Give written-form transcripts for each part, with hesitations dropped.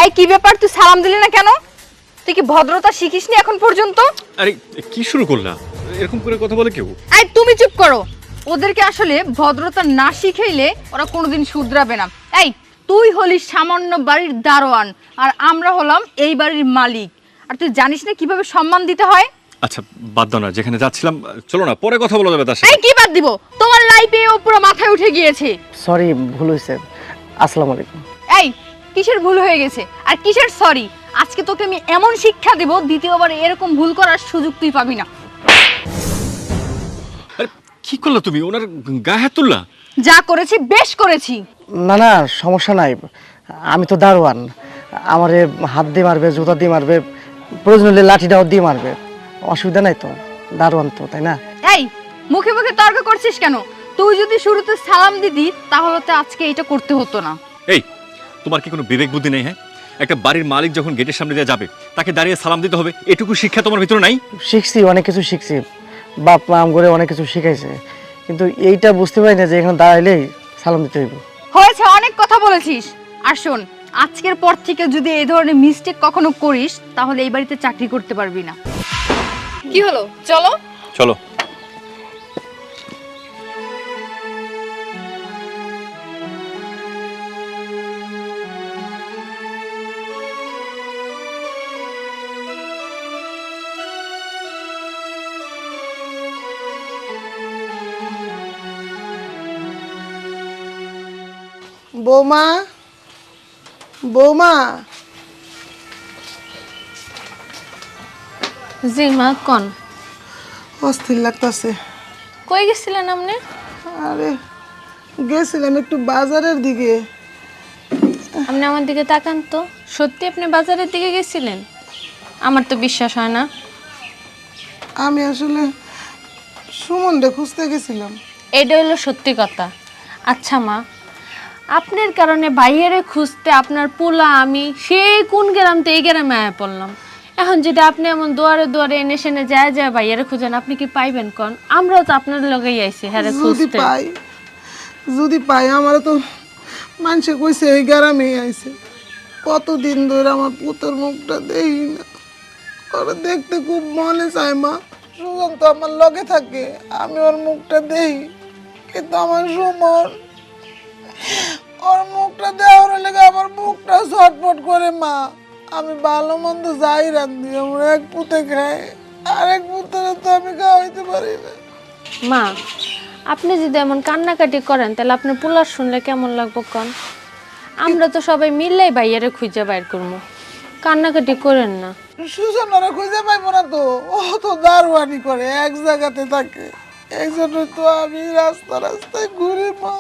এই কি ব্যাপার, তুই সালাম দিলি না কেন? তুই কি ভদ্রতা শিখিসনি এখন পর্যন্ত? আরে কি শুরু করলা? এরকম করে কথা বলে কেউ? এই তুমি চুপ করো। ওদেরকে আসলে ভদ্রতা না শিখাইলে ওরা কোনোদিন শুধরাবে না। এই তুই হলি সামান্য বাড়ির দারোয়ান, আর আমরা হলাম এই বাড়ির মালিক। আর তুই জানিস না কিভাবে সম্মান দিতে হয়? আচ্ছা বাদ দাও না, যেখানে যাচ্ছিলাম চলো না, পরে কথা বলা যাবে তার সাথে। এই কি বাদ দিব? তোমার লাইফে ও পুরো মাথায় উঠে গিয়েছে। সরি, ভুল হয়েছে। আসসালামু আলাইকুম। এই কিসের ভুল হয়ে গেছে আর কিসের সরি? আজকে তোকে আমি এমন শিক্ষা দেব, দ্বিতীয়বার এরকম ভুল করার সুযোগ তুই পাবি না। আরে কি করলা তুমি? ওনার গায়ে হাত তুললা? যা করেছি বেশ করেছি। না না, সমস্যা নাই। আমি তো দারোয়ান, আমারে হাত দিয়ে মারবে, জুতা দিয়ে মারবে, প্রয়োজন হলে লাঠিটাও দিয়ে মারবে, অসুবিধা নাই তো। দারোয়ান তো, তাই না? এই মুখে মুখে তর্ক করছিস কেন? তুই যদি শুরুতে সালাম দিতি তাহলে তো আজকে এটা করতে হতো না। এই তোমার কি কোনো বিবেক বুদ্ধি নেই? হ্যাঁ, একটা বাড়ির মালিক যখন গেটের সামনে দিয়ে যাবে তাকে দাঁড়িয়ে সালাম দিতে হবে, এটুকু শিক্ষা তোমার ভিতরে নাই? শিখছি, অনেক কিছু শিখছি। বাপ মা আম করে অনেক কিছু শিখাইছে, কিন্তু এইটা বুঝতে পারি না যে এখানে দাঁড়াইলেই সালাম দিতে হইব। হয়েছে, অনেক কথা বলেছিস। আর শোন, আজকের পর থেকে যদি এই ধরনের মিস্টেক কখনো করিস তাহলে এই বাড়িতে চাকরি করতে পারবি না। কি হলো, চলো। চলো। বৌমা, বৌমা। জি মা, কোন? অস্থির লাগতেছে। কই গেছিলেন আপনি? আরে গেছিলাম একটু বাজারের দিকে। আপনি আমার দিকে তাকান তো। সত্যি আপনি বাজারের দিকে গেছিলেন? আমার তো বিশ্বাস হয় না। আমি আসলে সুমনরে খুঁজতে গেছিলাম। এটা হলো সত্যি কথা। আচ্ছা মা, আপনার কারণে বাইরে খুঁজতে আপনার পোলা আমি সেই কোন গ্রাম থেকে এই গ্রামে আয়া পড়লাম। এখন যদি আপনি এমন দুয়ারে দুয়ারে এনে সেনে যায় যায় বাইরে খুঁজেন, আপনি কি পাইবেন কোন? আমরাও তো আপনার লগেই আইছি হ্যাঁ খুঁজতে। যদি পাই আমার তো মানুষে কইছে এই গ্রামে আইছে। কতদিন ধরে আমার পুতোর মুখটা দেখি না, ওরা দেখতে খুব মনে চায় মা। সুজন তো আমার লগে থাকে, আমি ওর মুখটা দেখি, কিন্তু আমার সুমন ওর মুখটা দেওয়ার লেগে আমার মুখটা ছটফট করে মা। আমি ভালো মন্দ যাই রান্ধি, আমার এক পুতে খাই, আরেক পুতরে তো আমি খাওয়াইতে পারি না। মা, আপনি যদি এমন কান্নাকাটি করেন তাহলে আপনার পোলার শুনলে কেমন লাগবো কন? আমরা তো সবাই মিললেই বাইরে খুঁজে বাইর করবো, কান্নাকাটি করেন না। সুজন ওরা খুঁজে পাইবো না তো, ও তো দারোয়ানি করে এক জায়গাতে থাকে, এই জন্য তো আমি রাস্তা রাস্তায় ঘুরি মা।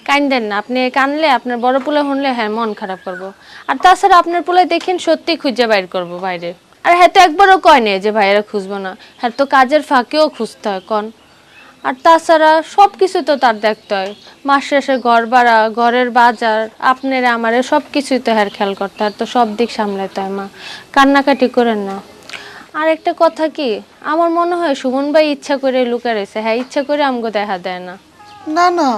কান্দেন না, আপনি কানলে আপনার বড় পোলা শুনলে হ্যাঁ মন খারাপ করবো। আর তাছাড়া আপনার পোলা দেখেন সত্যি খুঁজে বাইর করবো বাইরে। আর হ্যাঁ তো একবারও কয় নেই যে ভাইয়েরা খুঁজবো না, হ্যাঁ তো কাজের ফাঁকেও খুঁজতে হয় কন। আর তাছাড়া সব কিছু তো তার দেখতে হয়, মাস শেষে ঘর ভাড়া, ঘরের বাজার, আপনারা আমারে সব কিছুই তো হ্যাঁ খেয়াল করতে হয়, তো সব দিক সামলাতে হয় মা। কান্নাকাটি করেন না। আর একটা কথা কি, আমার মনে হয় সুমন ভাই ইচ্ছা করে লুকা রয়েছে, হ্যাঁ ইচ্ছা করে আমগো দেখা দেয় না। না না,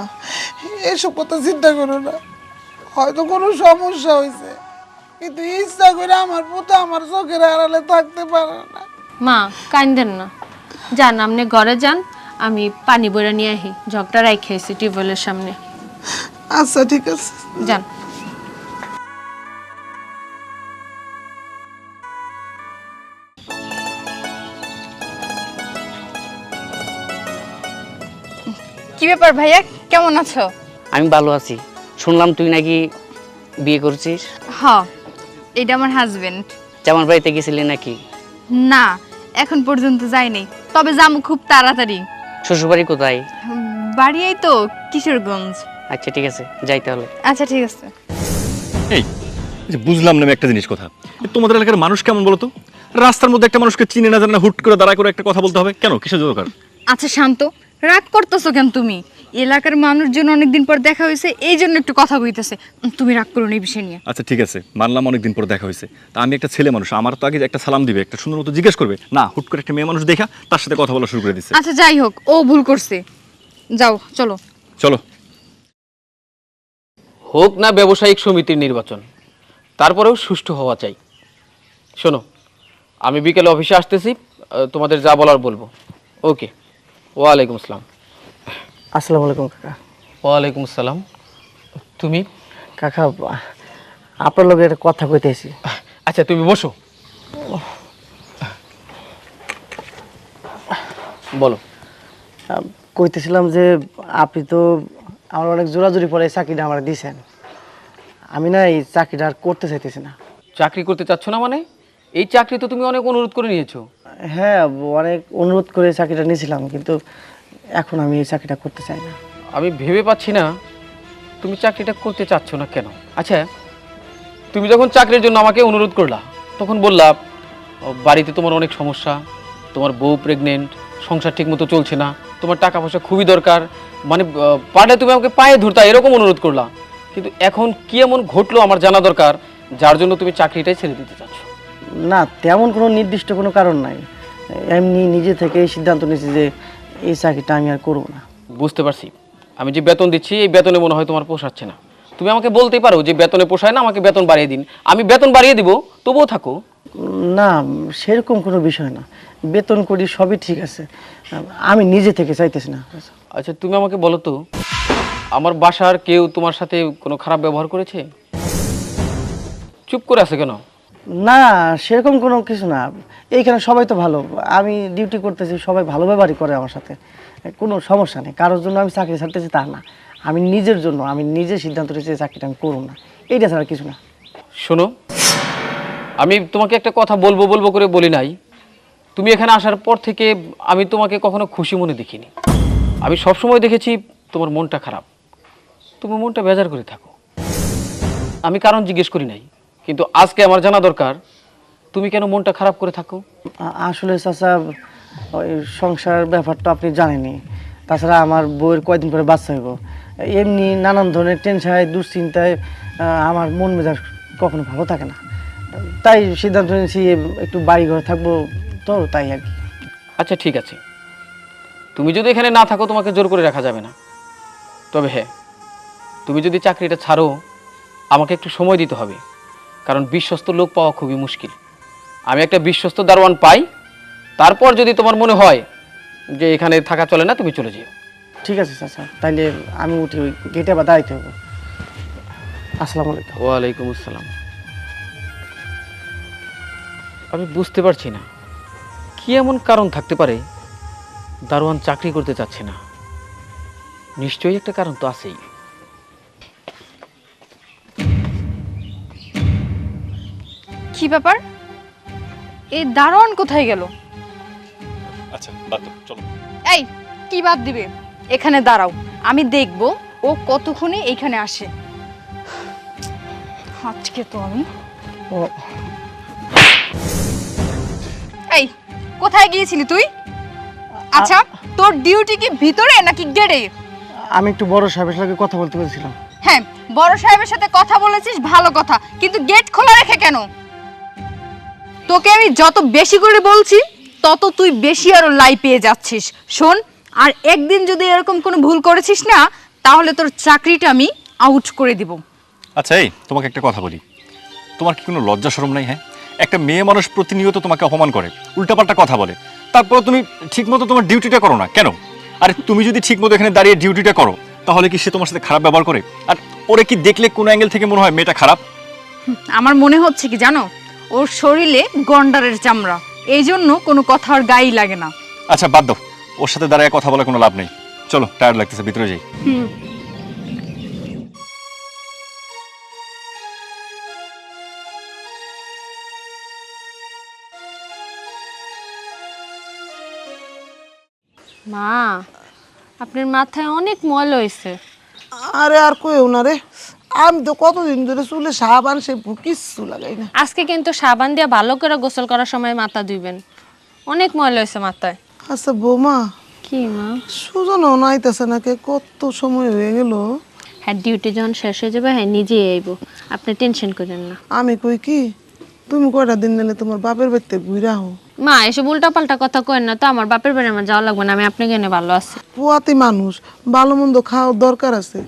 এসব কথা চিন্তা করো না, হয়তো কোনো সমস্যা হয়েছে, কিন্তু ইচ্ছা করে আমার পুতো আমার চোখের আড়ালে থাকতে পারে না। মা কান্দেন না, যান আপনি ঘরে যান, আমি পানি বইরা নিয়ে আহি, ঝগড়া রাইখে আইছি টিউবওয়েলের সামনে। আচ্ছা ঠিক আছে, যান। কি ব্যাপার ভাইয়া, কেমন আছো? আমি ভালো আছি। শুনলাম তুই নাকি বিয়ে করছিস? হ্যাঁ, এটা আমার হাজবেন্ড। জামার বাড়িতে গেছিলি নাকি? না, এখন পর্যন্ত যাইনি, তবে যাবো খুব তাড়াতাড়ি। শ্বশুরবাড়ি কোথায়? বাড়ি এই তো কিশোরগঞ্জ। আচ্ছা ঠিক আছে, যাই তাহলে। আচ্ছা ঠিক আছে। এই যে বুঝলাম না আমি একটা জিনিস কথা, তোমাদের এলাকার মানুষ কেমন বলো তো? রাস্তার মধ্যে একটা মানুষকে চিনে না জানে না হুট করে দাঁড়ায় করে একটা কথা বলতে হবে কেন? কিসের দরকার? আচ্ছা শান্ত, রাগ করতেছো কেন তুমি? এলাকার মানুষজন অনেকদিন পর দেখা হয়েছে, এই জন্য একটু কথা কইতেছে। তুমি রাগ করো না এই বিষয় নিয়ে। আচ্ছা ঠিক আছে, মানলাম অনেকদিন পর দেখা হয়েছে, তা আমি একটা ছেলে মানুষ, আমার তো আগে একটা সালাম দিবে, একটা সুন্দর মতো জিজ্ঞেস করবে না, হুট করে একটা মেয়ে মানুষ দেখা তার সাথে কথা বলা শুরু করে দিচ্ছে। আচ্ছা যাই হোক, ও ভুল করছে, যাও চলো। চলো। হোক না ব্যবসায়িক সমিতির নির্বাচন, তারপরেও সুষ্ঠু হওয়া চাই। শোনো, আমি বিকেলে অফিসে আসতেছি, তোমাদের যা বলার বলবো। ওকে, ওয়ালাইকুম আসসালাম। আসসালামু আলাইকুম কাকা। ওয়ালাইকুম আসসালাম। তুমি? কাকা, আপনার লগে একটা কথা কইতেছি। আচ্ছা, তুমি বসো, বলো। কইতেছিলাম যে আপনি তো আমার অনেক জোরাজুরি পরে এই চাকরিটা আমার দিয়েছেন। আমি না এই চাকরিটা আর করতে চাইতেছি না। চাকরি করতে চাচ্ছ না মানে? এই চাকরি তো তুমি অনেক অনুরোধ করে নিয়েছো। হ্যাঁ, অনেক অনুরোধ করে চাকরিটা নিয়েছিলাম, কিন্তু এখন আমি এই চাকরিটা করতে চাই না। আমি ভেবে পাচ্ছি না তুমি চাকরিটা করতে চাচ্ছ না কেন। আচ্ছা, তুমি যখন চাকরির জন্য আমাকে অনুরোধ করলা, তখন বললা বাড়িতে তোমার অনেক সমস্যা, তোমার বউ প্রেগনেন্ট, সংসার ঠিকমতো চলছে না, তোমার টাকা পয়সা খুবই দরকার, মানে পারলে তুমি আমাকে পায়ে ধরতা, এরকম অনুরোধ করলা। কিন্তু এখন কি এমন ঘটলো আমার জানা দরকার, যার জন্য তুমি চাকরিটাই ছেড়ে দিতে চাচ্ছ? না, তেমন কোনো নির্দিষ্ট কোনো কারণ নাই। এমনি নিজে থেকে এই সিদ্ধান্ত নিয়েছি যে এই চাকরিটা আমি আর করবো না। বুঝতে পারছি, আমি যে বেতন দিচ্ছি এই বেতনে মনে হয় তোমার পোষাচ্ছে না। তুমি আমাকে বলতেই পারো যে বেতনে পোষায় না, আমাকে বেতন বাড়িয়ে দিন, আমি বেতন বাড়িয়ে দিব, তবুও থাকো। না, সেরকম কোনো বিষয় না। বেতন করি, সবই ঠিক আছে, আমি নিজে থেকে চাইতেছি না। আচ্ছা, তুমি আমাকে বলো তো, আমার বাসার কেউ তোমার সাথে কোনো খারাপ ব্যবহার করেছে? চুপ করে আছে কেন? না, সেরকম কোনো কিছু না। এইখানে সবাই তো ভালো, আমি ডিউটি করতেছি, সবাই ভালো ব্যবহারই করে আমার সাথে, কোনো সমস্যা নেই। কারোর জন্য আমি চাকরি ছাড়তেছি তা না, আমি নিজের জন্য, আমি নিজে সিদ্ধান্ত নিয়েছি এই চাকরিটা আমি করব না, এইটা ছাড়া কিছু না। শোনো, আমি তোমাকে একটা কথা বলবো বলবো করে বলি নাই। তুমি এখানে আসার পর থেকে আমি তোমাকে কখনো খুশি মনে দেখিনি। আমি সবসময় দেখেছি তোমার মনটা খারাপ, তুমি মনটা বেজার করে থাকো। আমি কারণ জিজ্ঞেস করি নাই, কিন্তু আজকে আমার জানা দরকার তুমি কেন মনটা খারাপ করে থাকো। আসলে চাচা, ওই সংসার ব্যাপারটা আপনি জানেনই, তাছাড়া আমার বউয়ের কয়দিন পরে বাচ্চা হইব, এমনি নানান ধরনের টেনশায় দুশ্চিন্তায় আমার মন মেজাজ কখনো ভালো থাকে না। তাই সিদ্ধান্ত নিয়েছি একটু বাড়ি ঘরে থাকবো, তো তাই আর কি। আচ্ছা ঠিক আছে, তুমি যদি এখানে না থাকো তোমাকে জোর করে রাখা যাবে না। তবে হ্যাঁ, তুমি যদি চাকরিটা ছাড়ো আমাকে একটু সময় দিতে হবে, কারণ বিশ্বস্ত লোক পাওয়া খুবই মুশকিল। আমি একটা বিশ্বস্ত দারোয়ান পাই, তারপর যদি তোমার মনে হয় যে এখানে থাকা চলে না, তুমি চলে যেও। ঠিক আছে চাচা, তাইলে আমি উঠি, ওই গেটে বা দাঁড়াইতে হবো। আসসালামু আলাইকুম। ওয়ালাইকুম আসসালাম। আমি বুঝতে পারছি না কি এমন কারণ থাকতে পারে দারোয়ান চাকরি করতে চাচ্ছে না। নিশ্চয়ই একটা কারণ তো আছেই। কি ব্যাপার, এই দারোয়ান কোথায় গেল? আচ্ছা বাদ দাও, চলো। এই, কি বাদ দিবে? এখানে দাঁড়াও, আমি দেখব ও কতক্ষণে এইখানে আসে। আজকে তো আমি এই, কোথায় গিয়েছিলি তুই? আচ্ছা, তোর ডিউটি কি ভিতরে নাকি গেটে? আমি একটু বড় সাহেবের সাথে কথা বলতে বলছিলাম। হ্যাঁ, বড় সাহেবের সাথে কথা বলেছিস, ভালো কথা, কিন্তু গেট খোলা রেখে কেন? তোকে আমি যত বেশি করে বলছি তত তুই বেশি আরো লাই পেয়ে যাচ্ছিস। শোন, আর একদিন যদি এরকম কোনো ভুল করেছিস না, তাহলে তোর চাকরিটা আমি আউট করে দিব। আচ্ছা এই, তোমাকে একটা কথা বলি, তোমার কি কোনো লজ্জা শরম নাই? হ্যাঁ, একটা মেয়ে মানুষ প্রতিনিয়ত তোমাকে অপমান করে, উল্টাপাল্টা কথা বলে, তারপর তুমি ঠিকমতো তোমার ডিউটিটা করো না কেন? আর তুমি যদি ঠিকমতো এখানে দাঁড়িয়ে ডিউটিটা করো, তাহলে কি সে তোমার সাথে খারাপ ব্যবহার করে? আর ওরে কি দেখলে কোনো অ্যাঙ্গেল থেকে মনে হয় মেয়েটা খারাপ? আমার মনে হচ্ছে কি জানো, ওর শরীরে গন্ডারের চামড়া, এই জন্য কোনো কথা আর গায়ে লাগে না। আচ্ছা বাদ দাও, ওর সাথে দাঁড়িয়ে কথা বলে কোনো লাভ নেই। চলো, টায়ার্ড লাগতেছে, ভিতরে যাই। মা, আপনার মাথায় অনেক ময়লা হয়েছে। আরে আর কইও না রে, আমি তো কতদিন ধরে চুলে সাবান শ্যাম্পু কিচ্ছু লাগাই না। আজকে কিন্তু সাবান দিয়ে ভালো করে গোসল করার সময় মাথা ধুইবেন, অনেক ময়লা হয়েছে মাথায়। আচ্ছা বৌমা, কি মা? সুজনও নাইতেছে নাকি, কত সময় হয়ে গেল। হ্যাঁ, ডিউটি যখন শেষ হয়ে যাবে, হ্যাঁ নিজেই আইব, আপনি টেনশন করেন না। আমি কই কি, তুমি কয়টা দিন নিলে তোমার বাপের বাড়িতে ঘুরে আহো। মা, এসব উল্টাপাল্টা কথা কইেন না তো, আমার বাপের বাড়ি আমার যাওয়া লাগবে না, আমি আপনাকে এনে ভালো আছি। পুয়াতি মানুষ, ভালো মন্দ খাওয়ার দরকার আছে।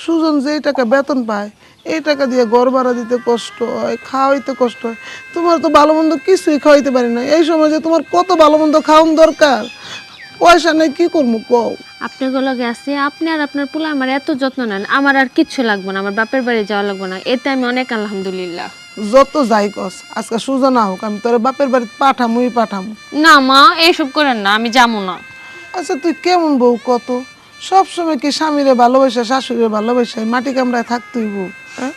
সুজন যেই টাকা বেতন পায় এই টাকা দিয়ে ঘর ভাড়া দিতে কষ্ট হয়, খাওয়াইতে কষ্ট হয়। তোমার তো ভালো মন্দ কিছুই খাওয়াইতে পারি না। এই সময় যে তোমার কত ভালো মন্দ খাওয়ান দরকার, পয়সা নেই, কি করবো কও? আপনার গুলো গেছে, আপনি আর আপনার পোলা আমার এত যত্ন নেন, আমার আর কিচ্ছু লাগবে না, আমার বাপের বাড়ি যাওয়া লাগবে না, এতে আমি অনেক আলহামদুলিল্লাহ। যত যাই কস, আজকে সুজা না হোক, আমি তোর বাপের বাড়িতে পাঠামুই পাঠামু। না মা, এইসব করেন না, আমি যাবো না। আচ্ছা তুই কেমন বউ কত? সবসময় কি স্বামীরে ভালোবাসা, শাশুড়িরে ভালোবাসা, মাটি কামড়ায় থাকতুই বউ? হ্যাঁ,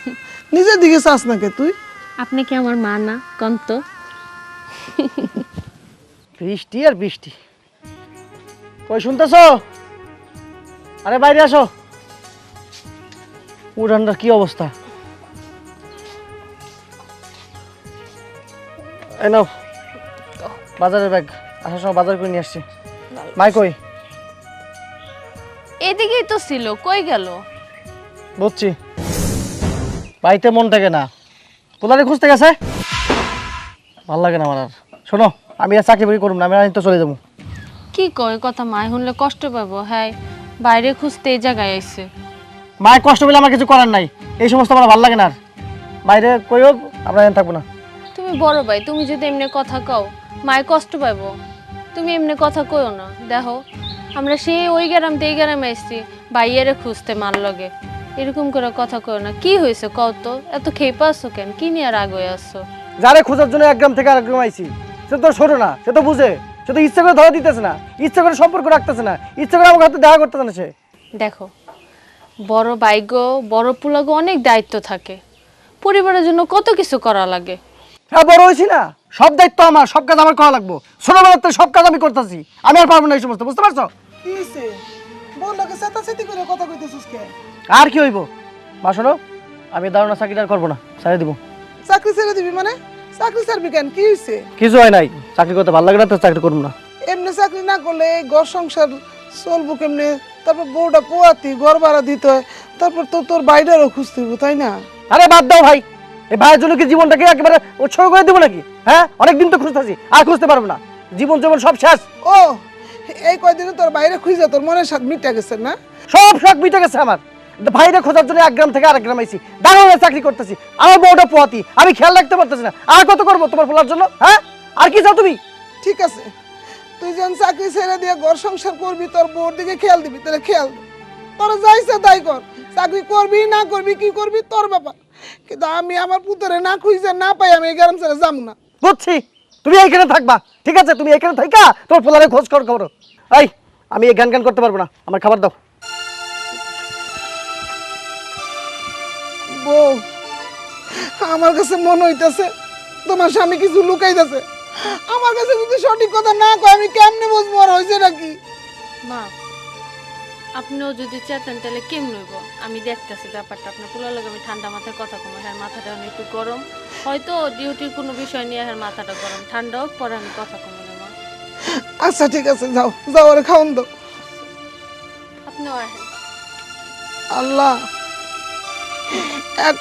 নিজের দিকে চাস না কে তুই? আপনি কি আমার মা না কন্ত? বৃষ্টি আর বৃষ্টি। কই শুনতেছ? আরে বাইরে আসো। উড়ানটার কি অবস্থা? এই নাও বাজারের ব্যাগ, আসার সময় বাজার করে নিয়ে আসছি। মাই কই? এদিকেই তো ছিল, কই গেল? বুঝছি, বাড়িতে মন থাকে না, পোলারে খুঁজতে গেছে। ভাল লাগে না আমার আর। শোনো, আমি আর চাকরি বাকরি করুম না, আমি আর তো চলে যাবো। কি কয় কথা, মায় শুনলে কষ্ট পাবো। হ্যাঁ, বাইরে খুঁজতে এই জায়গায় আইছে। মায়ের কষ্ট পেলে আমার কিছু করার নাই, এই সমস্ত আমার ভালো লাগে না। আর বাইরে কইও, আমরা এখানে থাকবো না। তুমি বড় ভাই, তুমি যদি এমনি কথা কও মায় কষ্ট পাবো। তুমি এমনি কথা কইও না। দেখো, আমরা সেই ওই গ্রাম থেকে এই গ্রামে আসছি বাইরে খুঁজতে, মার লগে এরকম করে কথা কও না। কি হয়েছে কও তো? এত খেপে আসছো কেন? কি নিয়ে রাগ হয়ে আসছো? যারে খোঁজার জন্য এক গ্রাম থেকে আরেক গ্রাম আইছি, সে তো ছোট না, সে তো বুঝে, সে তো ইচ্ছা করে ধরা দিতেছে না, ইচ্ছা করে সম্পর্ক রাখতেছে না, ইচ্ছা করে আমার হাতে দেখা করতেছে না। সে দেখো, বড় বাইগো বড় পুলাগো অনেক দায়িত্ব থাকে, পরিবারের জন্য কত কিছু করা লাগে। হ্যাঁ, বড় হয়েছি না, সব দায়িত্ব আমার, সব কাজ আমার করা লাগবো। ছোটবেলার থেকে সব কাজ আমি করতেছি, আমি আর পারবো না এই সমস্ত, বুঝতে পারছো? কি হইছে? বউ লোকে চেতাচেতি করে কথা কইতেছিস কে? আর কি হইব? মা শোনো, আমি দারুণা চাকরিটা আর করবো না, ছেড়ে দিব। চাকরি ছেড়ে দিবি মানে? চাকরি ছাড়বি কেন? কি হইছে? কিছু হয় নাই, চাকরি করতে ভালো লাগে না তো চাকরি করবো না। এমনি চাকরি না করলে এই ঘর সংসার চলবো কেমনে? তারপর বউটা পোয়াতি, ঘর ভাড়া দিতে হয়, তারপর তো তোর বাইরেরও খুঁজতে হইব, তাই না? আরে বাদ দাও ভাই, এই ভাইয়ের জন্য কি জীবনটাকে একেবারে উৎসর্গ করে দেবো নাকি? হ্যাঁ, অনেকদিন তো খুঁজতেছি, আর খুঁজতে পারবো না, জীবন জীবন সব শেষ। ও, এই কয়দিনে তোর বাইরে খুঁজে তোর মনের স্বাদ মিটা গেছে না? সব শখ মিটে গেছে আমার। ভাইরে খোঁজার জন্য এক গ্রাম থেকে আরেক গ্রাম আইছি, দারুণ চাকরি করতেছি, আমার বউটা পোয়াতি, আমি খেয়াল রাখতে পারতেছি না। আর কত করবো তোমার বলার জন্য? হ্যাঁ, আর কি চাও তুমি? ঠিক আছে, তুই যখন চাকরি ছেড়ে দিয়ে ঘর সংসার করবি, তোর বউর দিকে খেয়াল দিবি, তাহলে খেয়াল দে। তোরা যাইছে তাই কর, চাকরি করবি না করবি, কি করবি তোর ব্যাপার। কিন্তু আমি আমার পুতরে না খুঁজে না পাই, আমি এই গ্রাম ছেড়ে যাবো না। বুঝছি, তুমি এইখানে থাকবা, ঠিক আছে? তুমি এখানে থাকা তোমার পোলারে খোঁজ খবর। এই, আমি এই গান গান করতে পারবো না, আমার খাবার দাও। বউ, আমার কাছে মনে হইতেছে তোমার স্বামী কিছু লুকাইতেছে। আমার কাছে যদি সঠিক কথা না কয়, আমি কেমনে বুঝবো আর হয়েছে নাকি? মা, আপনিও যদি চেতেন তাহলে কেমন হইব? আমি দেখতেছি ব্যাপারটা, আপনার পোলার লগে আমি ঠান্ডা মাথায় কথা কম। হ্যাঁ, মাথাটা অনেক একটু গরম, হয়তো ডিউটির কোনো বিষয় নিয়ে হ্যাঁ মাথাটা গরম, ঠান্ডা হোক, পরে আমি কথা কমে না। মা, আচ্ছা ঠিক আছে, যাও যাও, আরে খাওন দাও। আপনিও আহেন। আল্লাহ, এক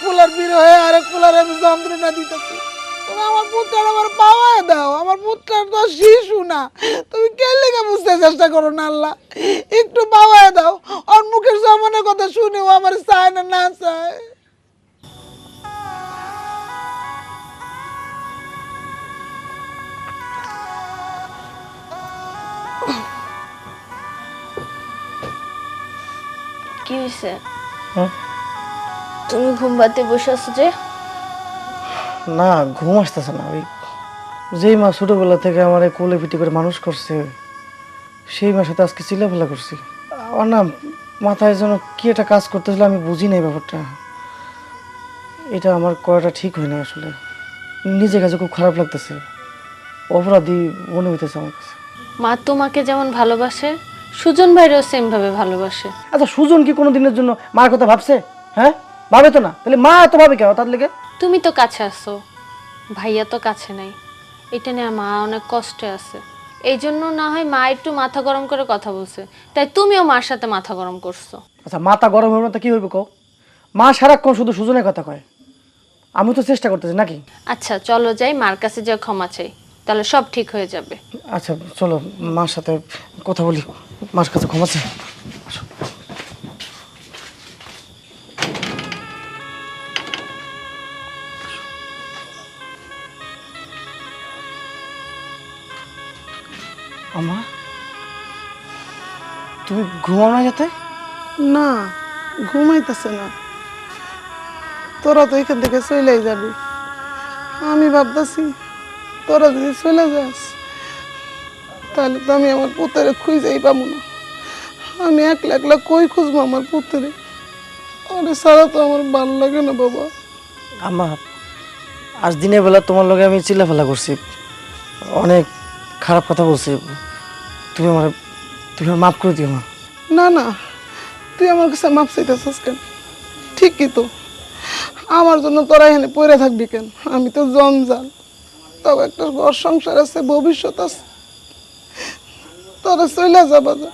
পোলার বিরহে আরেক পোলার আমি যন্ত্রণা দিতেছি। তুমি আমার পুত্র আমার পাওয়ায় দাও, আমার পুত্র তো শিশু না। তুমি কে লেগে বুঝতে চেষ্টা করো না আল্লাহ, একটু পাওয়ায় দাও। ওর মুখের জমানের কথা শুনেও আমার চায় না, না চায়। কি হয়েছে? হ্যাঁ? তুমি ঘুম বাতে বসে আছো যে? না, ঘুম আসতেছে না। ওই যেই মা ছোটবেলা থেকে আমার কোলে পিটি করে মানুষ করছে, সেই মার সাথে আজকে চিল্লাফেলা করছি। আমার না মাথায় যেন কি একটা কাজ করতেছিল, আমি বুঝি নাই ব্যাপারটা। এটা আমার করাটা ঠিক হয় না আসলে, নিজের কাছে খুব খারাপ লাগতেছে, অপরাধী মনে হইতেছে আমার কাছে। মা তোমাকে যেমন ভালোবাসে, সুজন ভাইরও সেম ভাবে ভালোবাসে। আচ্ছা, সুজন কি কোনো দিনের জন্য মার কথা ভাবছে? হ্যাঁ, ভাবে তো না, তাহলে মা এত ভাবে কেন তার লেগে? তুমি তো কাছে আছো, ভাইয়া তো কাছে নাই, এটা নিয়ে মা অনেক কষ্টে আছে। এই জন্য না হয় মা একটু মাথা গরম করে কথা বলছে, তাই তুমিও মার সাথে মাথা গরম করছো। আচ্ছা, মাথা গরম হবে না তো কি হইব কও? মা সারাক্ষণ শুধু সুজনের কথা কয়, আমি তো চেষ্টা করতেছি নাকি? আচ্ছা চলো যাই, মার কাছে যা ক্ষমা চাই, তাহলে সব ঠিক হয়ে যাবে। আচ্ছা চলো, মার সাথে কথা বলি, মার কাছে ক্ষমা চাই। আমা তুমি ঘুমাও না যেতে? না, ঘুমাইতেছে না। তোরা তো এখান থেকে চলেই যাবি। আমি ভাবতেছি তোরা যদি চলে যাস তাহলে তো আমি আমার পুত্রে খুঁজেই পাবো না। আমি একলা একলা কই খুঁজবো আমার পুত্রে? ওরে সারা তো আমার ভালো লাগে না বাবা। আমা আজ দিনের বেলা তোমার লগে আমি চিল্লাফেলা করছি, অনেক খারাপ কথা বলছি। তুমি আমার মাফ করে দিও মা। না না, তুই আমার কাছে মাপ চাইতেছিস কেন? ঠিকই তো, আমার জন্য তোরা এখানে পড়ে থাকবি কেন? আমি তো জঞ্জাল, তবে একটা ঘর সংসার আছে, ভবিষ্যৎ আছে। তোরা চলে যাবা যা,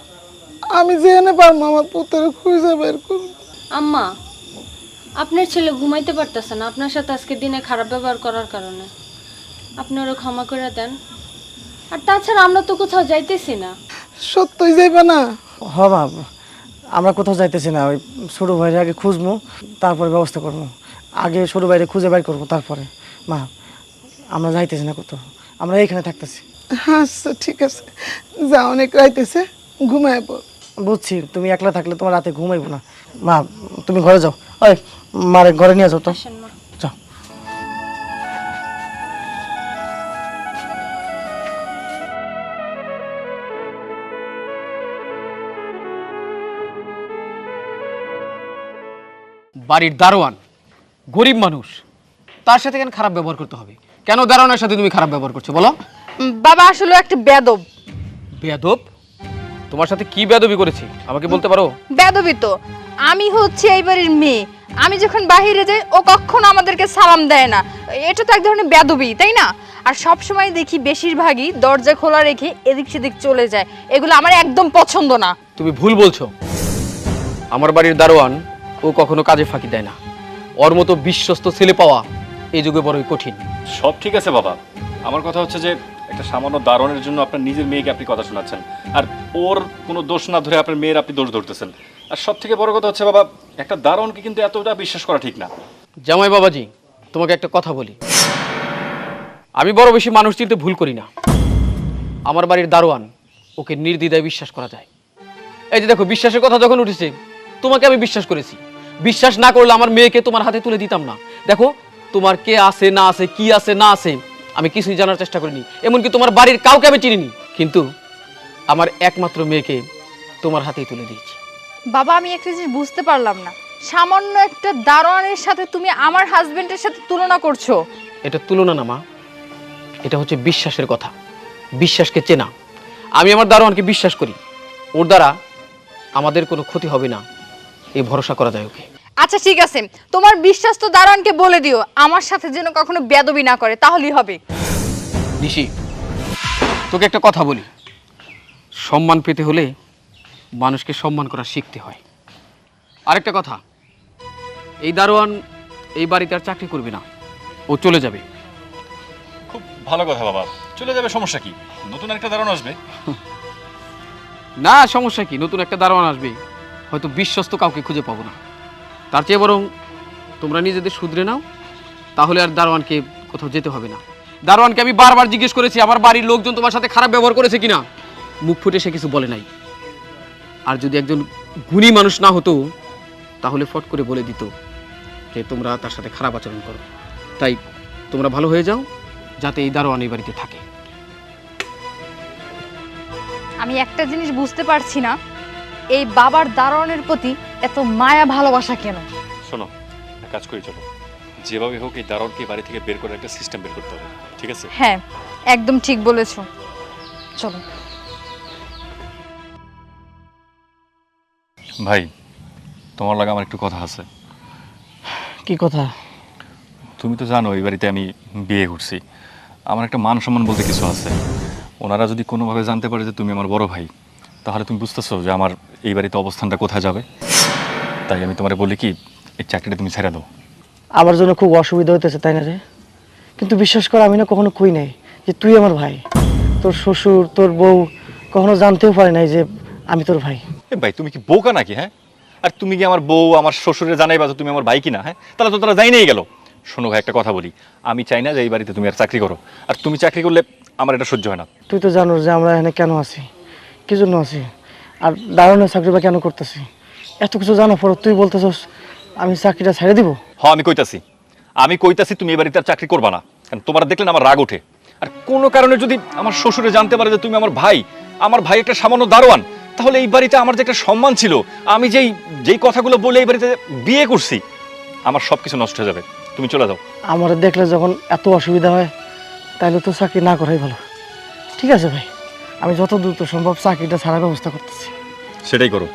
আমি যেখানে পারবো আমার পুত্রের খুঁজে বের করবো। আম্মা, আপনার ছেলে ঘুমাইতে পারতেছে না আপনার সাথে আজকে দিনে খারাপ ব্যবহার করার কারণে। আপনি ওরা ক্ষমা করে দেন। আর তাছাড়া আমরা তো কোথাও যাইতেছি না। সত্যই যাইবা না? হ মা, আমরা কোথাও যাইতেছি না। ওই ছোটো ভাইরে আগে খুঁজবো, তারপরে ব্যবস্থা করবো। আগে ছোটো ভাইরে খুঁজে বাইর করবো, তারপরে। মা, আমরা যাইতেছি না কোথাও, আমরা এইখানে থাকতেছি। আচ্ছা ঠিক আছে, যা, অনেক রাইতেছে, ঘুমায় পড়। বুঝছি, তুমি একলা থাকলে তোমার রাতে ঘুমাইবো না। মা, তুমি ঘরে যাও। ওই মারে ঘরে নিয়ে যাও তো। আসেন মা। যাও। বাড়ির দারোয়ান গরিব মানুষ, তার সাথে কেন খারাপ ব্যবহার করতে হবে? কেন দারোয়ানের সাথে তুমি খারাপ ব্যবহার করছো বলো? বাবা আসলে একটা বেদব। বেয়াদব? তোমার সাথে কি বেয়াদবি করেছি আমাকে বলতে পারো? বেদবি তো। আমি হচ্ছে এই বাড়ির মেয়ে, আমি যখন বাইরে যাই ও কখনো আমাদেরকে সালাম দেয় না। এটা তো এক ধরনের বেদবি, তাই না? আর সব সময় দেখি বেশিরভাগই দরজা খোলা রেখে এদিক সেদিক চলে যায়। এগুলো আমার একদম পছন্দ না। তুমি ভুল বলছো। আমার বাড়ির দারোয়ান ও কখনো কাজে ফাঁকি দেয় না। ওর মতো বিশ্বস্ত ছেলে পাওয়া এই যুগে বড়ই কঠিন। সব ঠিক আছে বাবা, আমার কথা হচ্ছে যে একটা সামান্য দারোয়ানের জন্য আপনার নিজের মেয়েকে আপনি কথা শোনাচ্ছেন, আর ওর কোনো দোষ না ধরে আপনার মেয়ের আপনি দোষ ধরতেছেন। আর সব থেকে বড় কথা হচ্ছে বাবা, একটা দারোয়ানকে কিন্তু এতটা বিশ্বাস করা ঠিক না। জামাই বাবাজি, তোমাকে একটা কথা বলি, আমি বড় বেশি মানুষ চিনতে ভুল করি না। আমার বাড়ির দারোয়ান, ওকে নির্দ্বিধায় বিশ্বাস করা যায়। এই যে দেখো, বিশ্বাসের কথা যখন উঠেছে, তোমাকে আমি বিশ্বাস করেছি। বিশ্বাস না করলে আমার মেয়েকে তোমার হাতে তুলে দিতাম না। দেখো, তোমার কে আছে না আছে, কি আছে না আছে, আমি কিছুই জানার চেষ্টা করিনি। এমনকি তোমার বাড়ির কাউকে আমি চিনিনি, কিন্তু আমার একমাত্র মেয়েকে তোমার হাতেই তুলে দিয়েছি। বাবা, আমি একটা জিনিস বুঝতে পারলাম না, সামান্য একটা দারোয়ানের সাথে তুমি আমার হাজবেন্ডের সাথে তুলনা করছো। এটা তুলনা না মা, এটা হচ্ছে বিশ্বাসের কথা। বিশ্বাসকে চেনা। আমি আমার দারোয়ানকে বিশ্বাস করি, ওর দ্বারা আমাদের কোনো ক্ষতি হবে না, এই ভরসা করা যায় ওকে। আচ্ছা ঠিক আছে, তোমার বিশ্বাস তো দারোয়ানকে বলে দিও আমার সাথে যেন কখনো বেয়াদবি না করে, তাহলেই হবে। নিশি, তোকে একটা কথা বলি, সম্মান পেতে হলে মানুষকে সম্মান করা শিখতে হয়। আরেকটা কথা, এই দারোয়ান এই বাড়িতে আর চাকরি করবে না, ও চলে যাবে। খুব ভালো কথা বাবা, চলে যাবে, সমস্যা কি? নতুন একটা দারোয়ান আসবে। না, সমস্যা কি? নতুন একটা দারোয়ান আসবে, হয়তো বিশ্বস্ত কাউকে খুঁজে পাবো না। তার চেয়ে বরং তোমরা নিজেদের শুধরে নাও, তাহলে আর দারোয়ানকে কোথাও যেতে হবে না। দারোয়ানকে আমি বারবার জিজ্ঞেস করেছি আমার বাড়ির লোকজন তোমার সাথে খারাপ ব্যবহার করেছে কিনা, মুখ ফুটে সে কিছু বলে নাই। আর যদি একজন গুণী মানুষ না হতো, তাহলে ফট করে বলে দিত যে তোমরা তার সাথে খারাপ আচরণ করো। তাই তোমরা ভালো হয়ে যাও, যাতে এই দারোয়ান এই বাড়িতে থাকে। আমি একটা জিনিস বুঝতে পারছি না, এই বাবার দারোয়ানের প্রতি এত মায়া ভালোবাসা কেন? শোনো, এক কাজ করি, চলো যেভাবে হোক এই দারোয়ানকে বাড়ি থেকে বের করার একটা সিস্টেম বের করতে হবে, ঠিক আছে? হ্যাঁ, একদম ঠিক বলেছো, চলো। ভাই, তোমার লাগে আমার একটু কথা আছে। কি কথা? তুমি তো জানো এই বাড়িতে আমি বিয়ে করছি, আমার একটা মান সম্মান বলতে কিছু আছে। ওনারা যদি কোনোভাবে জানতে পারে যে তুমি আমার বড় ভাই, তাহলে তুমি বুঝতেছো যে আমার এই বাড়িতে অবস্থানটা কোথায় যাবে। তাই আমি তোমারে বলি কি, এই চাকরিটা তুমি ছেড়ে দাও। আমার জন্য খুব অসুবিধা হইতেছে, তাই না রে? কিন্তু বিশ্বাস কর, আমি না কখনো কই নাই যে তুই আমার ভাই। তোর শ্বশুর, তোর বউ কখনো জানতেও পারে নাই যে আমি তোর ভাই। এ ভাই, তুমি কি বোকা নাকি? হ্যাঁ, আর তুমি কি আমার বউ আমার শ্বশুরে জানাইবা যে তুমি আমার ভাই কিনা? হ্যাঁ, তাহলে তো তারা জানিয়েই গেল। শোনো ভাই, একটা কথা বলি, আমি চাই না যে এই বাড়িতে তুমি আর চাকরি করো। আর তুমি চাকরি করলে আমার এটা সহ্য হয় না। তুই তো জানো যে আমরা এখানে কেন আছি, কি জন্য আছি, আর দারুণের চাকরি বা কেন করতেছি। এত কিছু জানার পর তুই বলতেছস আমি চাকরিটা ছেড়ে দিব? হ্যাঁ, আমি কইতাছি তুমি এই বাড়িতে আর চাকরি করবা না। কারণ তোমার দেখলে না আমার রাগ ওঠে। আর কোনো কারণে যদি আমার শ্বশুরে জানতে পারে যে তুমি আমার ভাই একটা সামান্য দারোয়ান, তাহলে এই বাড়িতে আমার যে একটা সম্মান ছিল, আমি যেই কথাগুলো বলে এই বাড়িতে বিয়ে করছি, আমার সবকিছু নষ্ট হয়ে যাবে। তুমি চলে যাও। আমার দেখলে যখন এত অসুবিধা হয় তাহলে তো চাকরি না করাই ভালো। ঠিক আছে ভাই, আমি যত দ্রুত সম্ভব চাকরিটা ছাড়ার ব্যবস্থা করতেছি। সেটাই করো।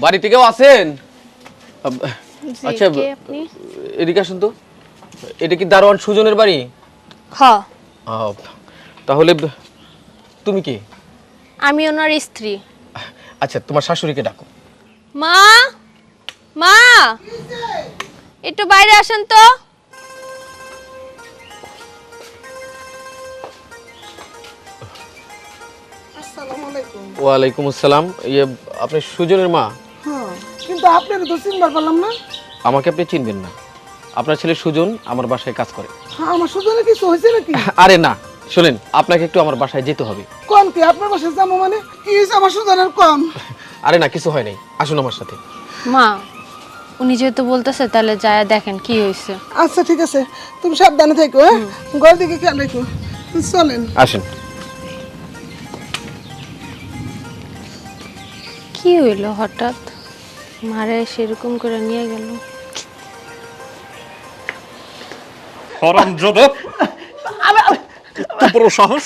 বাড়িতে কেউ আছেন? আচ্ছা, কে আপনি? এদিকে আসুন তো। এটা কি দারোয়ান সুজনের বাড়ি? হ্যাঁ, তাহলে তুমি কি? আমি ওনার স্ত্রী। আচ্ছা, তোমার শাশুড়িকে ডাকো। মা, মা, একটু বাইরে আসেন তো। আসসালামু আলাইকুম। ওয়ালাইকুম আসসালাম। ইয়ে, আপনি সুজনের মা? হ্যাঁ, কিন্তু আপনার তো চিনবার পারলাম না। আমাকে আপনি চিনবেন না। আপনার ছেলে সুজন আমার বাসায় কাজ করে। হ্যাঁ, আমার সুজনে কিছু হয়েছে নাকি? আরে না, শোনেন, আপনাকে একটু আমার বাসায় যেতে হবে। কোন কি আপনার বাসায় যাবো মানে? কি হয়েছে আমার সুজনের কম? আরে না, কিছু হয় নাই, আসুন আমার সাথে। মা, উনি যেহেতু বলতেছে তাহলে যায় দেখেন কি হয়েছে। আচ্ছা ঠিক আছে, তুমি সাবধানে থেকো। হ্যাঁ, ঘর দিকে খেয়াল রেখো। চলেন। আসেন। কি হইলো হঠাৎ? মারে সেরকম করে নিয়ে গেল। হারামজাদা, এত বড় সাহস!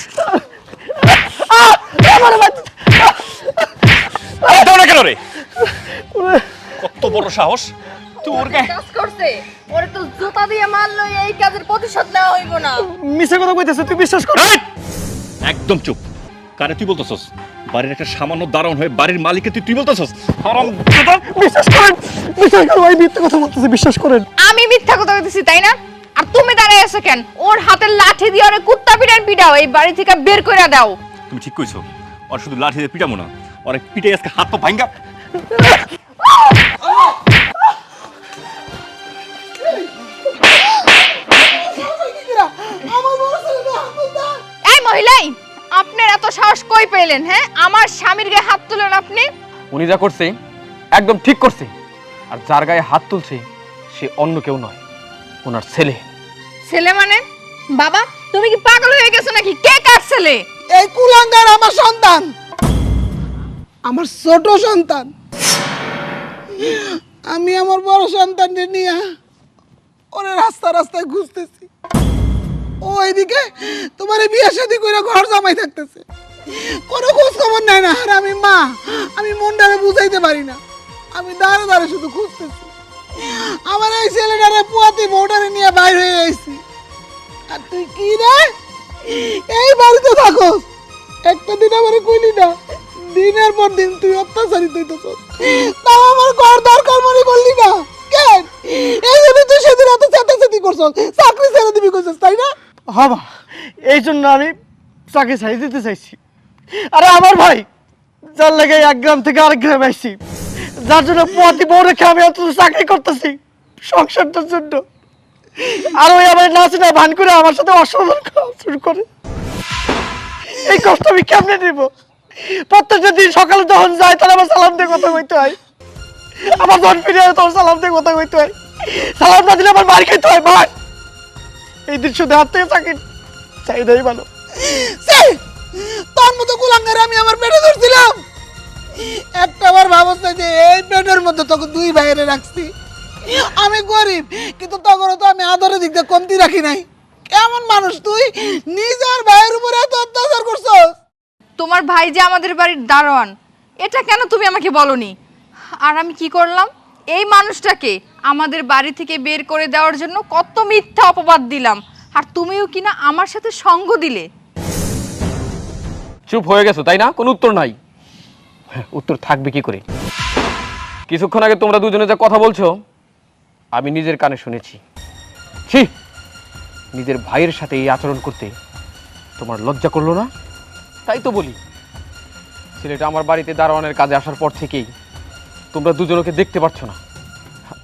দাও না কেন রে? কত বড় সাহস তুই ওর গায়ে! কাজ করছে, ওরে তো জুতা দিয়ে মারলো, এই কাজের প্রতিশোধ নেওয়া হইব না। মিছে কথা কইতেছে, তুই বিশ্বাস কর। এই! একদম চুপ। কারে তুই বলতেছস? বাড়ির একটা সামান্য দারোয়ান হয়ে বাড়ির মালিককে তুই বলতেছস হারামজাদা? বিশ্বাস করেন, বিশ্বাস করেন, ভাই মিথ্যা কথা বলতেছে, বিশ্বাস করেন। আমি মিথ্যা কথা কইতেছি তাই না? আর তুমি দাঁড়ায় আছো কেন? ওর হাতের লাঠি দিয়ে ওরে কুত্তা পিটাও, এই বাড়ি থেকে বের করে দাও। তুমি ঠিক কইছো। আর শুধু লাঠি দিয়ে পিটামো না, অনেক পিটে আজকে হাত পা ভাঙ্গা। এই মহিলাই, আপনার এত সাহস কই পেলেন? হ্যাঁ, আমার স্বামীর গায়ে হাত তুলেন আপনি? উনি যা করছে একদম ঠিক করছে। আর যার গায়ে হাত তুলছে সে অন্য কেউ নয়, ওনার ছেলে। ছেলে মানে? বাবা, তুমি কি পাগল হয়ে গেছো নাকি? কে কার ছেলে? এই কুলাঙ্গার আমার সন্তান, আমার ছোট সন্তান। আমি আমার বড় সন্তানকে নিয়ে ওরে রাস্তায় ঘুরতেছি। ও এইদিকে তোমার বিয়ে শাদী করে ঘর জামাই থাকতেছে, কোনো খোঁজ খবর নাই না। আর আমি মনটারে বুঝাইতে পারি না। আমি দাঁড়ে শুধু খুঁজতেছি। আমার এই ছেলেটারে পুয়াতি বউটারে নিয়ে বাইর হয়ে আইছি। আর তুই কি রে এই বাড়িতে থাকোস? একটা দিন আমারে কইলি না, দিনের পর দিন তুই অত্যাচারিত হইতেছস। তাও আমার ঘর দরকার মনে করলি না কেন? এই জন্য তুই সেদিন এত চেঁচাচেঁচি করছস, চাকরি ছেড়ে দিবি করছস, তাই না? হবা, এই জন্য আমি চাকরি ছাড়িয়ে দিতে চাইছি। আরে আমার ভাই, যার লাগে এক গ্রাম থেকে আরেক গ্রামে আসছি, যার জন্য প্রতি বউ রেখে আমি অন্তত চাকরি করতেছি সংসারটার জন্য, আর ওই আমার নাচে না ভান করে আমার সাথে অসম্মান করা শুরু করে। এই কষ্ট আমি কেমনে নিব? প্রত্যেকটা দিন সকালে যখন যাই তাহলে আমার সালাম দিয়ে কথা কইতে হয়, আমার যখন ফিরে আসে তখন সালাম দিয়ে কথা কইতে হয়। সালাম না দিলে আমার মার খেতে হয়। ভাই, এই দিন শুধু হাত থেকে চাকরি চাইদাই ভালো। তোর মতো কুলাঙ্গারে আমি আমার পেটে ধরছিলাম। একটা বার ভাবছ না যে এই পেটের মধ্যে তোকে দুই ভাইয়েরে রাখছি। আমি গরিব, কিন্তু তখন তো আমি আদরের দিক দিয়ে কমতি রাখি নাই। কেমন মানুষ তুই? নিজের ভাইয়ের উপরে এত অত্যাচার করছস। তোমার ভাই যে আমাদের বাড়ির দারোয়ান, এটা কেন তুমি আমাকে বলনি? আর আমি কি করলাম? এই মানুষটাকে আমাদের বাড়ি থেকে বের করে দেওয়ার জন্য কত মিথ্যা অপবাদ দিলাম, আর তুমিও কিনা আমার সাথে সঙ্গ দিলে। চুপ হয়ে গেছো তাই না? কোনো উত্তর নাই। উত্তর থাকবে কি করে? কিছুক্ষণ আগে তোমরা দুজনে যে কথা বলছো আমি নিজের কানে শুনেছি। ছি, নিজের ভাইয়ের সাথে এই আচরণ করতে তোমার লজ্জা করলো না? তাই তো বলি, ছেলেটা আমার বাড়িতে দারোয়ানের কাজে আসার পর থেকেই তোমরা দুজনকে দেখতে পাচ্ছ না,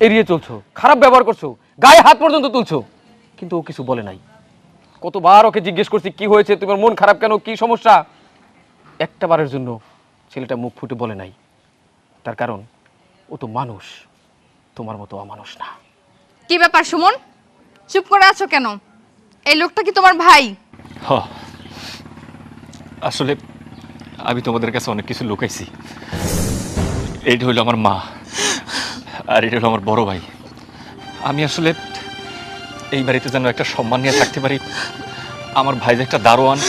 এড়িয়ে চলছো, খারাপ ব্যবহার করছো, গায়ে হাত পর্যন্ত তুলছো, কিন্তু ও কিছু বলে নাই। কতবার ওকে জিজ্ঞেস করছি কি হয়েছে, তোমার মন খারাপ কেন, কি সমস্যা, একটা বারের জন্য ছেলেটা মুখ ফুটে বলে নাই। তার কারণ ও তো মানুষ, তোমার মতো অমানুষ না। কি ব্যাপার সুমন, চুপ করে আছো কেন? এই লোকটা কি তোমার ভাই? হ, আসলে আমি তোমাদের কাছে অনেক কিছু লুকাইছি। এইটা হইলো আমার মা, আর এটা হলো আমার বড় ভাই। আমি আসলে এই বাড়িতে যেন একটা সম্মান নিয়ে থাকতে পারি, আমার ভাই যে একটা দারোয়ান,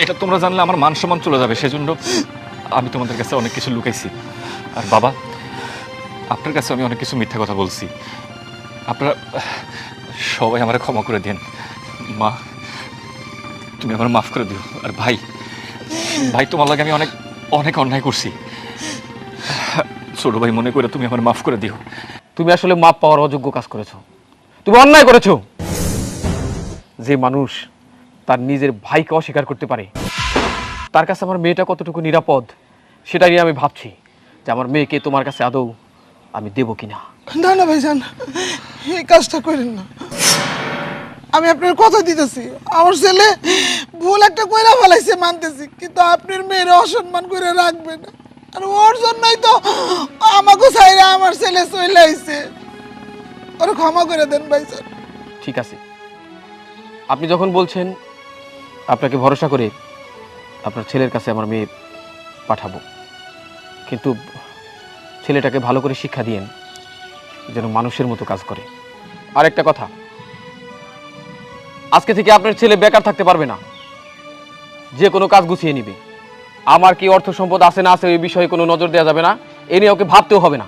এটা তোমরা জানলে আমার মান সম্মান চলে যাবে, সেজন্য আমি তোমাদের কাছে অনেক কিছু লুকাইছি। আর বাবা, আপনার কাছে আমি অনেক কিছু মিথ্যা কথা বলছি, আপনারা সবাই আমার ক্ষমা করে দেন। মা, তুমি আমার মাফ করে দিও। আর ভাই, ভাই তোমার লাগে আমি অনেক অনেক অন্যায় করছি, ছোট ভাই মনে করে তুমি আমার মাফ করে দিও। তুমি আসলে মাপ পাওয়ার অযোগ্য কাজ করেছো, তুমি অন্যায় করেছো। যে মানুষ তার নিজের ভাইকে অস্বীকার করতে পারে, তার কাছে আমার মেয়েটা কতটুকু নিরাপদ, সেটা নিয়ে আমি ভাবছি যে আমার মেয়েকে তোমার কাছে আদৌ আমি দেবো কিনা। না না ভাইজান, এই কাজটা করেন না। আমি আপনার কথা দিতেছি, আমার ছেলে ভুল একটা কইরা ফেলাইছে মানতেছি, কিন্তু আপনার মেয়ের অসম্মান করে রাখবে না। আর ওর জন্যই তো আমাকে চাইরা আমার ছেলে চলে আইছে। ওরা ক্ষমা করে দেন ভাইজান। ঠিক আছে, আপনি যখন বলছেন, আপনাকে ভরসা করে আপনার ছেলের কাছে আমার মেয়ে পাঠাবো, কিন্তু ছেলেটাকে ভালো করে শিক্ষা দিয়েন যেন মানুষের মতো কাজ করে। আর একটা কথা, আজকে থেকে আপনার ছেলে বেকার থাকতে পারবে না, যে কোনো কাজ গুছিয়ে নিবে। আমার কি অর্থ সম্পদ আছে না আছে এই বিষয়ে কোনো নজর দেওয়া যাবে না, এ নিয়ে ওকে ভাবতেও হবে না।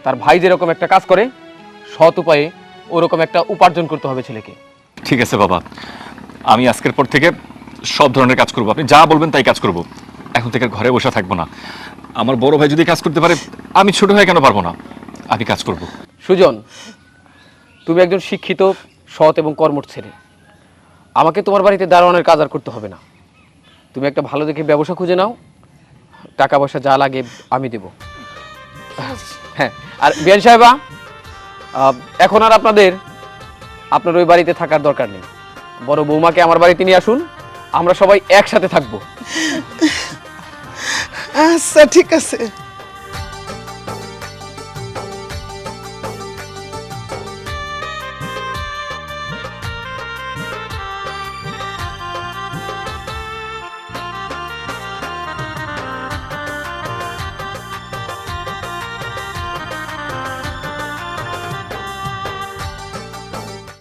তার ভাই যেরকম একটা কাজ করে, সৎ উপায়ে ওরকম একটা উপার্জন করতে হবে ছেলেকে। ঠিক আছে বাবা, আমি আজকের পর থেকে সব ধরনের কাজ করবো, আপনি যা বলবেন তাই কাজ করব। এখন থেকে ঘরে বসে থাকবো না। আমার বড় ভাই যদি কাজ করতে পারে, আমি ছোট ভাই কেন পারবো না? আমি কাজ করব। সুজন, তুমি একজন শিক্ষিত, সৎ এবং কর্মঠ ছেলে। আমাকে তোমার বাড়িতে দারোয়ানের কাজ আর করতে হবে না। তুমি একটা ভালো দেখে ব্যবসা খুঁজে নাও, টাকা পয়সা যা লাগে আমি দেব। হ্যাঁ, আর বিয়ান সাহেবা, এখন আর আপনার ওই বাড়িতে থাকার দরকার নেই। বড় বৌমাকে আমার বাড়িতে নিয়ে আসুন, আমরা সবাই একসাথে থাকবো। আচ্ছা ঠিক আছে।